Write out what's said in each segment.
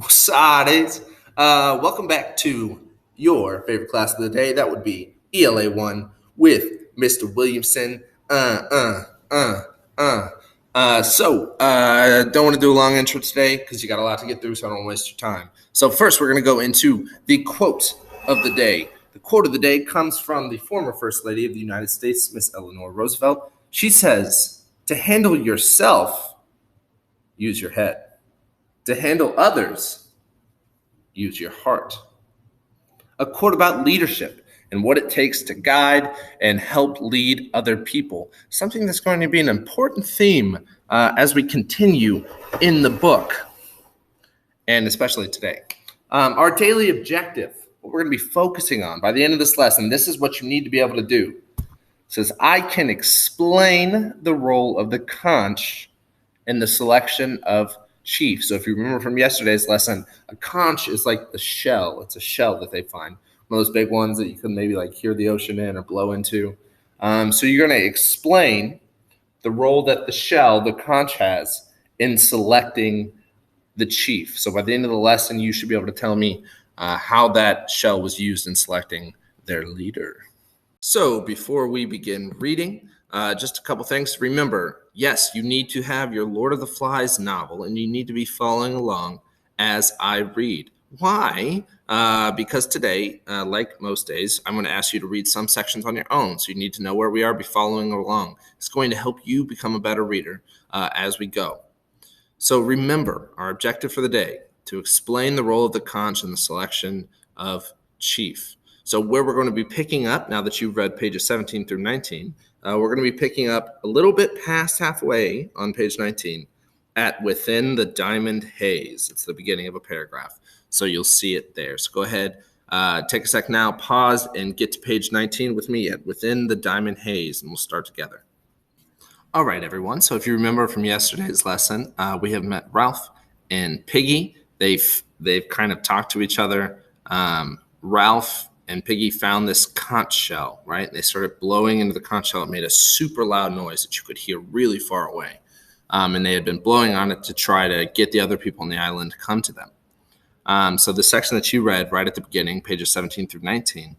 Sades. Welcome back to your favorite class of the day. That would be ELA 1 with Mr. Williamson. Uh, uh, uh, uh. Don't want to do a long intro today because you got a lot to get through, so I don't want to waste your time. So, first, we're going to go into the quote of the day. The quote of the day comes from the former First Lady of the United States, Miss Eleanor Roosevelt. She says, "To handle yourself, use your head. To handle others, use your heart." A quote about leadership and what it takes to guide and help lead other people. Something that's going to be an important theme as we continue in the book, and especially today. Our daily objective, what we're going to be focusing on by the end of this lesson, this is what you need to be able to do. It says, I can explain the role of the conch in the selection of chief. So if you remember from yesterday's lesson, a conch is like the shell. It's a shell that they find. One of those big ones that you can maybe like hear the ocean in or blow into. So you're going to explain the role that the shell, the conch, has in selecting the chief. So by the end of the lesson, you should be able to tell me how that shell was used in selecting their leader. So before we begin reading, just a couple things. Remember, yes, you need to have your Lord of the Flies novel, and you need to be following along as I read. Why? Because today, like most days, I'm going to ask you to read some sections on your own. So you need to know where we are, be following along. It's going to help you become a better reader as we go. So remember, our objective for the day, to explain the role of the conch in the selection of chief. So where we're going to be picking up, now that you've read pages 17 through 19, we're going to be picking up a little bit past halfway on page 19 at within the diamond haze. It's the beginning of a paragraph. So you'll see it there. So go ahead, take a sec now, pause, and get to page 19 with me at within the diamond haze, and we'll start together. All right, everyone. So if you remember from yesterday's lesson, we have met Ralph and Piggy. They've kind of talked to each other. Ralph and Piggy found this conch shell, right? They started blowing into the conch shell. It made a super loud noise that you could hear really far away. And they had been blowing on it to try to get the other people on the island to come to them. So the section that you read right at the beginning, pages 17 through 19,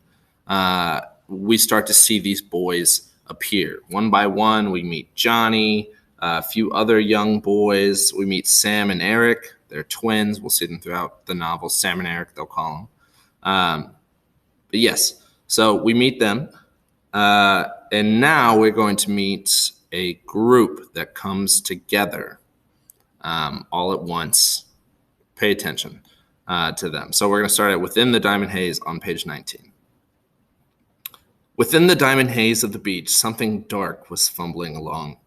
we start to see these boys appear. One by one, we meet Johnny, a few other young boys. We meet Sam and Eric. They're twins. We'll see them throughout the novel. Sam and Eric, they'll call them. But yes, so we meet them. And now we're going to meet a group that comes together all at once. Pay attention to them. So we're going to start at within the diamond haze on page 19. Within the diamond haze of the beach, something dark was fumbling along.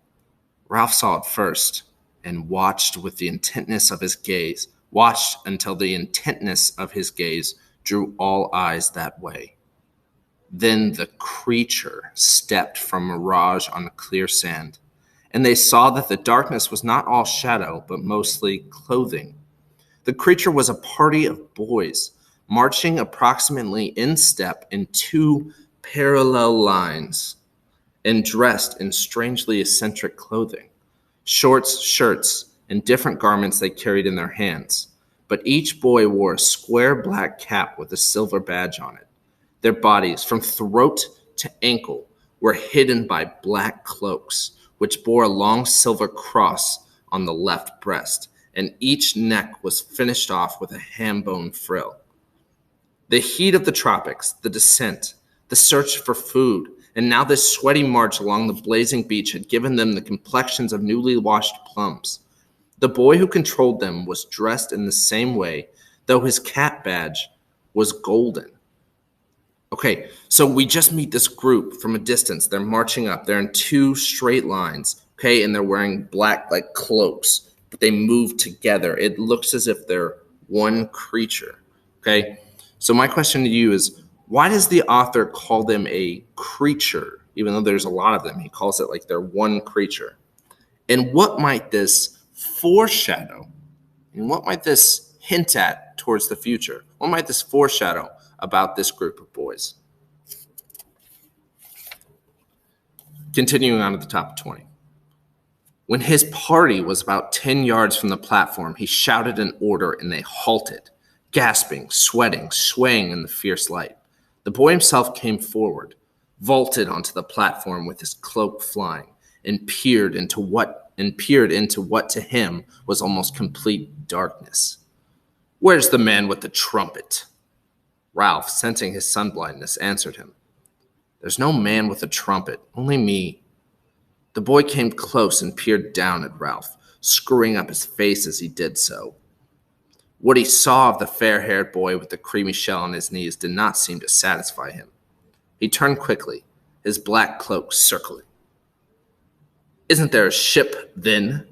Ralph saw it first and watched with the intentness of his gaze, watched until the intentness of his gaze drew all eyes that way. Then the creature stepped from mirage on the clear sand, and they saw that the darkness was not all shadow, but mostly clothing. The creature was a party of boys, marching approximately in step in two parallel lines, and dressed in strangely eccentric clothing. Shorts, shirts, and different garments they carried in their hands, but each boy wore a square black cap with a silver badge on it. Their bodies, from throat to ankle, were hidden by black cloaks, which bore a long silver cross on the left breast, and each neck was finished off with a ham bone frill. The heat of the tropics, the descent, the search for food, and now this sweaty march along the blazing beach had given them the complexions of newly washed plums. The boy who controlled them was dressed in the same way, though his cap badge was golden. Okay, so we just meet this group from a distance. They're marching up. They're in two straight lines, okay, and they're wearing black, like, cloaks, but they move together. It looks as if they're one creature, okay? So my question to you is, why does the author call them a creature, even though there's a lot of them? He calls it like they're one creature. And what might this foreshadow, and what might this hint at towards the future? What might this foreshadow about this group of boys? Continuing on at the top of 20. When his party was about 10 yards from the platform, he shouted an order and they halted, gasping, sweating, swaying in the fierce light. The boy himself came forward, vaulted onto the platform with his cloak flying, and peered into what to him was almost complete darkness. "Where's the man with the trumpet?" Ralph, sensing his sunblindness, answered him. "There's no man with a trumpet, only me." The boy came close and peered down at Ralph, screwing up his face as he did so. What he saw of the fair-haired boy with the creamy shell on his knees did not seem to satisfy him. He turned quickly, his black cloak circling. "Isn't there a ship, then?"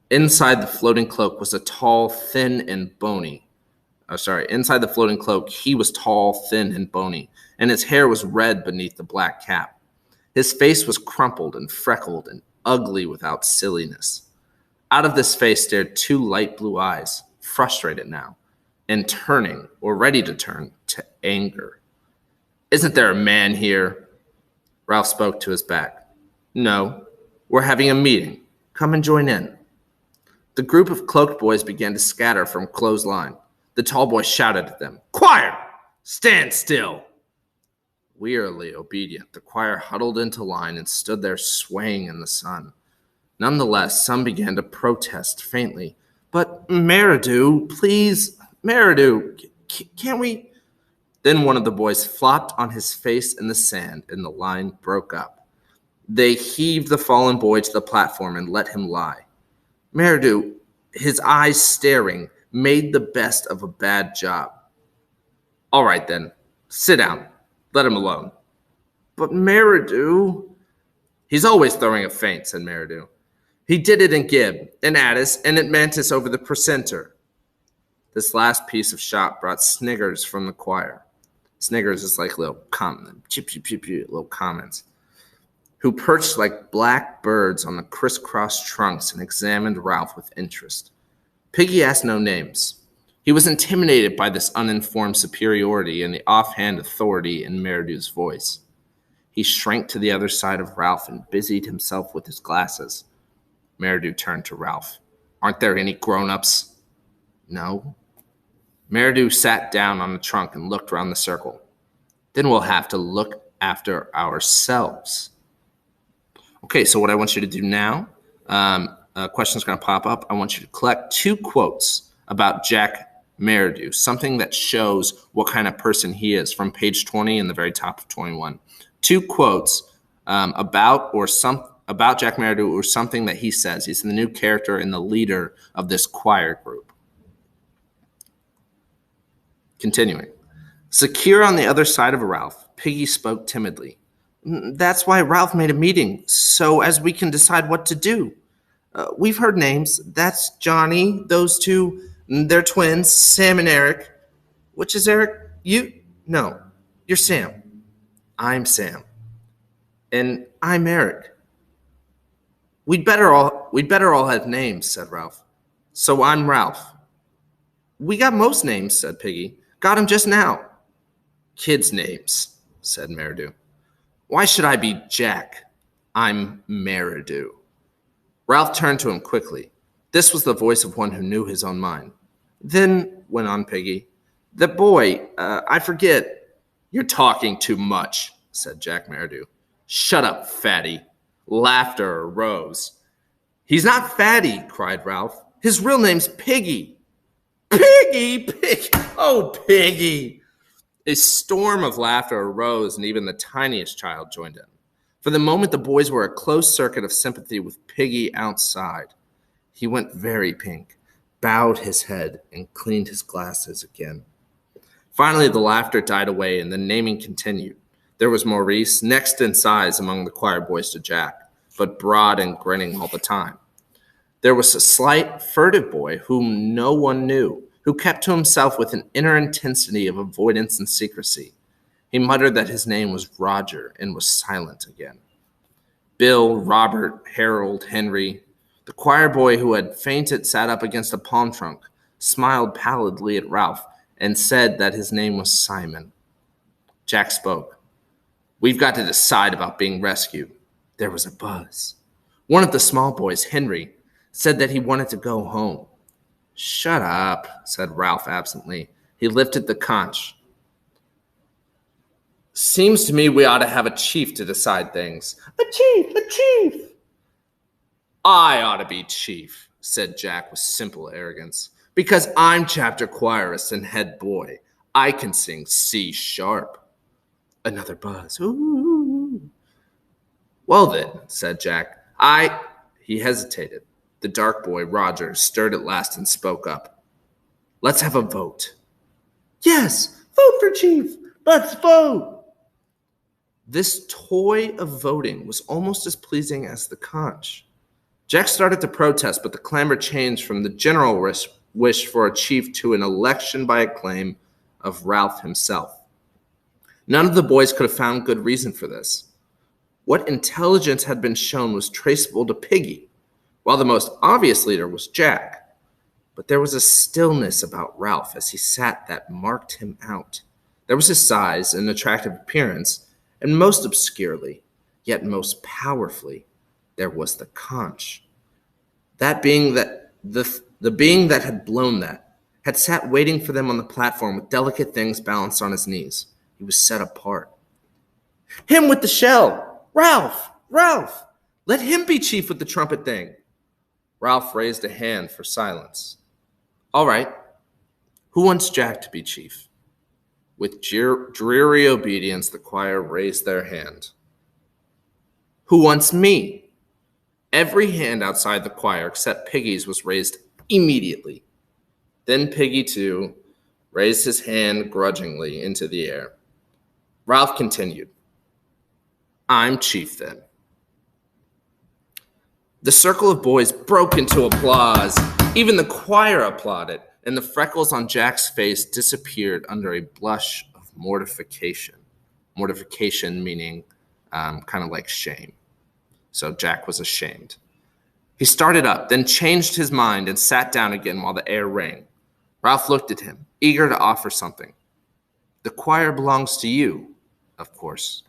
Inside the floating cloak was a tall, thin, and bony. Inside the floating cloak, he was tall, thin, and bony, and his hair was red beneath the black cap. His face was crumpled and freckled and ugly without silliness. Out of this face stared two light blue eyes, frustrated now, and turning, or ready to turn, to anger. "Isn't there a man here?" Ralph spoke to his back. "No, we're having a meeting. Come and join in." The group of cloaked boys began to scatter from clothesline. The tall boy shouted at them, "Choir, stand still!" Wearily obedient, the choir huddled into line and stood there swaying in the sun. Nonetheless, some began to protest faintly. "But Meridew, please, Meridew, can't we?" Then one of the boys flopped on his face in the sand and the line broke up. They heaved the fallen boy to the platform and let him lie. Meridew, his eyes staring, made the best of a bad job. "All right then, sit down. Let him alone." "But Meridew—" "He's always throwing a feint," said Meridew. "He did it in Gib, in Addis, and in Mantis over the precentor." This last piece of shot brought sniggers from the choir. Sniggers is like little little comments. Who perched like black birds on the crisscross trunks and examined Ralph with interest. Piggy asked no names. He was intimidated by this uninformed superiority and the offhand authority in Meridew's voice. He shrank to the other side of Ralph and busied himself with his glasses. Meridew turned to Ralph. "Aren't there any grown-ups?" "No." Meridew sat down on the trunk and looked around the circle. "Then we'll have to look after ourselves." Okay, so what I want you to do now, a question's going to pop up. I want you to collect 2 quotes about Jack Meridew, something that shows what kind of person he is, from page 20 and the very top of 21. 2 quotes about Jack Meridew or something that he says. He's the new character and the leader of this choir group. Continuing. Secure on the other side of Ralph, Piggy spoke timidly. "That's why Ralph made a meeting, so as we can decide what to do. We've heard names. That's Johnny, those 2, they're twins, Sam and Eric." "Which is Eric? You?" "No, you're Sam." "I'm Sam." "And I'm Eric." We'd better all have names," said Ralph. "So I'm Ralph." "We got most names," said Piggy. "Got 'em just now." "Kids' names," said Meridew. "Why should I be Jack? I'm Meridew." Ralph turned to him quickly. This was the voice of one who knew his own mind. "Then," went on Piggy, "that boy, I forget." "You're talking too much," said Jack Meridew. "Shut up, fatty." Laughter arose. "He's not fatty," cried Ralph. "His real name's Piggy." "Piggy! Piggy! Oh, Piggy!" A storm of laughter arose, and even the tiniest child joined in. For the moment, the boys were a closed circuit of sympathy with Piggy outside. He went very pink, bowed his head, and cleaned his glasses again. Finally, the laughter died away, and the naming continued. There was Maurice, next in size among the choir boys to Jack, but broad and grinning all the time. There was a slight, furtive boy whom no one knew, who kept to himself with an inner intensity of avoidance and secrecy. He muttered that his name was Roger and was silent again. Bill, Robert, Harold, Henry, the choir boy who had fainted sat up against a palm trunk, smiled pallidly at Ralph, and said that his name was Simon. Jack spoke. "We've got to decide about being rescued." There was a buzz. One of the small boys, Henry, said that he wanted to go home. Shut up, said Ralph absently. He lifted the conch. Seems to me we ought to have a chief to decide things. A chief, a chief. I ought to be chief, said Jack with simple arrogance, because I'm chapter choirist and head boy. I can sing C sharp. Another buzz. Ooh. Well then, said Jack, He hesitated. The dark boy, Roger, stirred at last and spoke up. Let's have a vote. Yes, vote for chief. Let's vote. This toy of voting was almost as pleasing as the conch. Jack started to protest, but the clamor changed from the general wish for a chief to an election by acclaim of Ralph himself. None of the boys could have found good reason for this. What intelligence had been shown was traceable to Piggy, while the most obvious leader was Jack. But there was a stillness about Ralph as he sat that marked him out. There was his size and attractive appearance, and most obscurely, yet most powerfully, there was the conch. That being that the being that had blown that had sat waiting for them on the platform with delicate things balanced on his knees. He was set apart. Him with the shell! Ralph! Ralph! Let him be chief with the trumpet thing. Ralph raised a hand for silence. All right. Who wants Jack to be chief? With dreary obedience, the choir raised their hand. Who wants me? Every hand outside the choir except Piggy's was raised immediately. Then Piggy, too, raised his hand grudgingly into the air. Ralph continued. I'm chief then. The circle of boys broke into applause. Even the choir applauded, and the freckles on Jack's face disappeared under a blush of mortification. Mortification meaning kind of like shame. So Jack was ashamed. He started up, then changed his mind and sat down again while the air rang. Ralph looked at him, eager to offer something. The choir belongs to you, of course.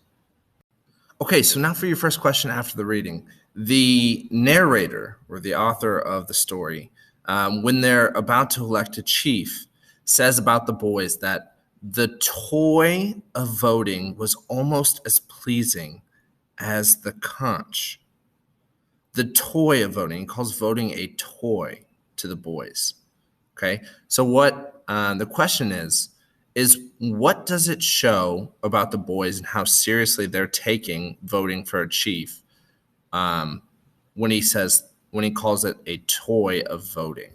Okay, so now for your first question after the reading. The narrator, or the author of the story, when they're about to elect a chief, says about the boys that the toy of voting was almost as pleasing as the conch. The toy of voting, he calls voting a toy to the boys. Okay, so what the question is what does it show about the boys and how seriously they're taking voting for a chief when he calls it a toy of voting?